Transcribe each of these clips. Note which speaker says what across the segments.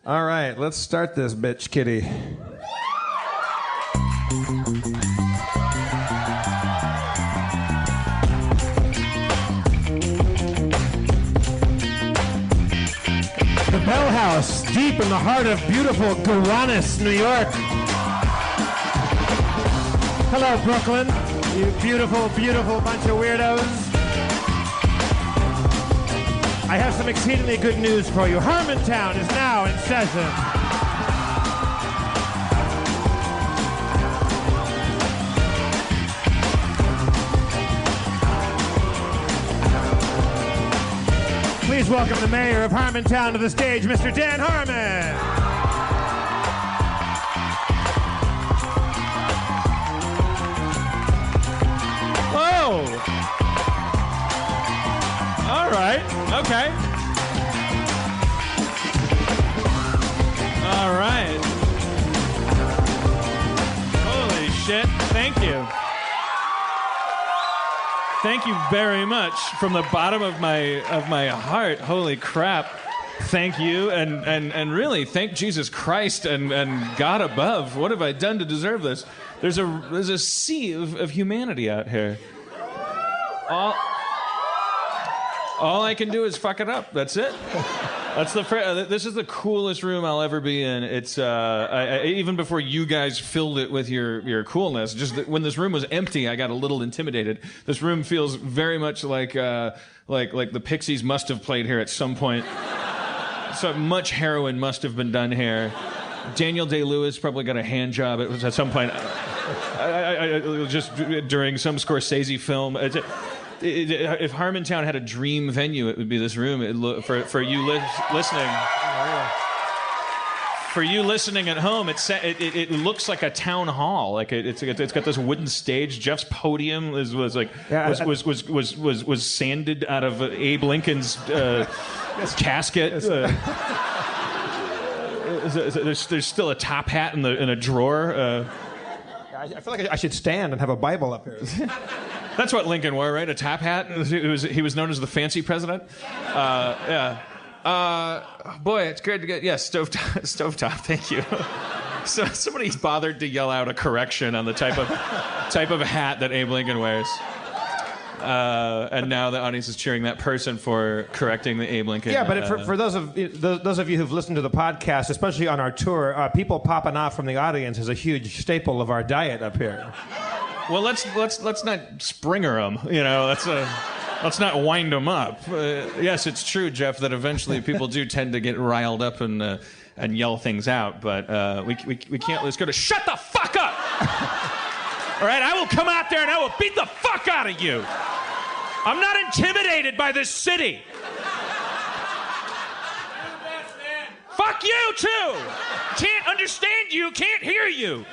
Speaker 1: All right, let's start this bitch, kitty. The Bell House, deep in the heart of beautiful Gowanus, New York. Hello, Brooklyn, you beautiful, beautiful bunch of weirdos. I have some exceedingly good news for you. Harmontown is now in session. Please welcome the mayor of Harmontown to the stage, Mr. Dan Harmon.
Speaker 2: Whoa! All right. Okay. All right. Holy shit. Thank you. Thank you very much from the bottom of my heart. Holy crap. Thank you and really thank Jesus Christ and God above. What have I done to deserve this? There's a sea of humanity out here. All I can do is fuck it up. That's it. That's this is the coolest room I'll ever be in. It's even before you guys filled it with your coolness. Just when this room was empty, I got a little intimidated. This room feels very much like the Pixies must have played here at some point. So much heroin must have been done here. Daniel Day-Lewis probably got a hand job at some point. I just during some Scorsese film. If Harmontown had a dream venue, it would be this room. For you listening, for you listening at home, it looks like a town hall. Like it's got this wooden stage. Jeff's podium was sanded out of Abe Lincoln's casket. There's still a top hat in a drawer.
Speaker 1: I feel like I should stand and have a Bible up here.
Speaker 2: That's what Lincoln wore, right? A top hat. He was known as the fancy president. Yeah. Boy, it's great to get. Yeah, stovetop. Thank you. So somebody's bothered to yell out a correction on the type of hat that Abe Lincoln wears. And now the audience is cheering that person for correcting the Abe Lincoln.
Speaker 1: Yeah, but for those of you who've listened to the podcast, especially on our tour, people popping off from the audience is a huge staple of our diet up here.
Speaker 2: Well, let's not Springer them. You know, let's not wind them up. Yes, it's true, Jeff, that eventually people do tend to get riled up and yell things out. But we can't. Let's go to shut the fuck up. All right, I will come out there and I will beat the fuck out of you. I'm not intimidated by this city. Fuck you too. Can't understand you. Can't hear you.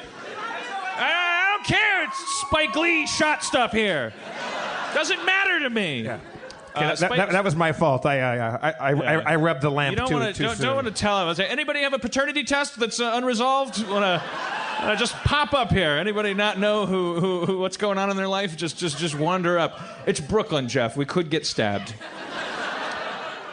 Speaker 2: I don't care. It's Spike Lee shot stuff here. Doesn't matter to me. Yeah.
Speaker 1: That was my fault. I rubbed the lamp too soon.
Speaker 2: Don't want to tell him. I say, anybody have a paternity test that's unresolved? Want to just pop up here? Anybody not know who what's going on in their life? Just wander up. It's Brooklyn, Jeff. We could get stabbed.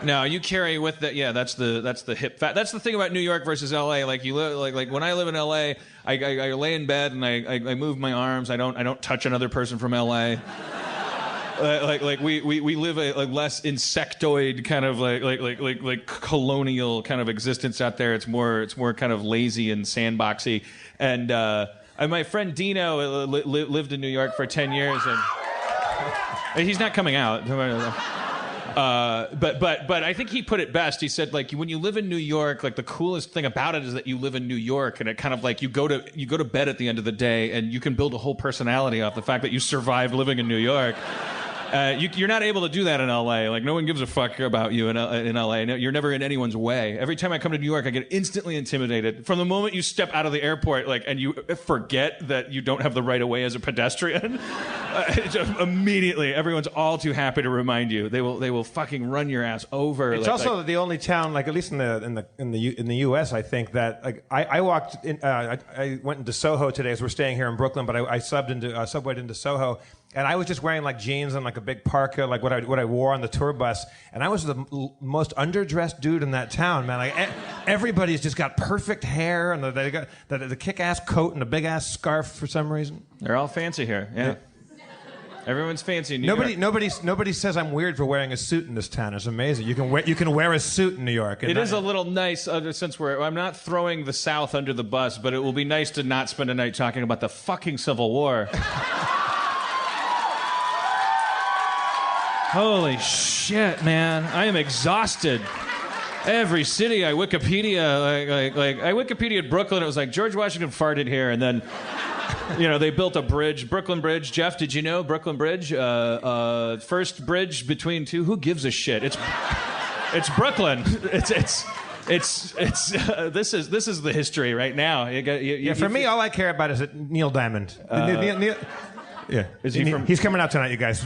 Speaker 2: No, you carry with that. Yeah, that's the hip fat. That's the thing about New York versus L.A. Like you like when I live in L.A., I lay in bed and I move my arms. I don't touch another person from L.A. We live a less insectoid kind of like colonial kind of existence out there. It's more kind of lazy and sandboxy. And my friend Dino lived in New York for 10 years, and he's not coming out. But I think he put it best. He said, like, when you live in New York, like, the coolest thing about it is that you live in New York, and it kind of like you go to bed at the end of the day, and you can build a whole personality off the fact that you survived living in New York. You're not able to do that in L.A. Like, no one gives a fuck about you in L.A. No, you're never in anyone's way. Every time I come to New York, I get instantly intimidated. From the moment you step out of the airport, like, and you forget that you don't have the right of way as a pedestrian, immediately everyone's all too happy to remind you. They will fucking run your ass over.
Speaker 1: It's also the only town, like, at least in the U.S., I think, that, like, I walked in. I went into Soho today as we're staying here in Brooklyn, but I subwayed into Soho. And I was just wearing like jeans and like a big parka, like what I wore on the tour bus. And I was the most underdressed dude in that town, man. Like everybody's just got perfect hair and they got the kick-ass coat and a big-ass scarf for some reason.
Speaker 2: They're all fancy here. Yeah. Everyone's fancy in New York.
Speaker 1: Nobody says I'm weird for wearing a suit in this town. It's amazing. You can wear a suit in New York.
Speaker 2: It is a little nice, since I'm not throwing the South under the bus, but it will be nice to not spend a night talking about the fucking Civil War. Holy shit, man. I am exhausted. Every city I Wikipedia, I Wikipedia'd Brooklyn. It was like George Washington farted here, and then, they built a bridge, Brooklyn Bridge. Jeff, did you know Brooklyn Bridge? First bridge between two. Who gives a shit? It's Brooklyn. This is the history right now.
Speaker 1: For me, all I care about is Neil Diamond. Neil, yeah, he's coming out tonight, you guys.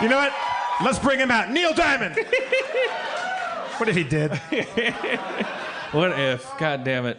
Speaker 1: You know what? Let's bring him out. Neil Diamond! What if he did?
Speaker 2: What if? God damn it.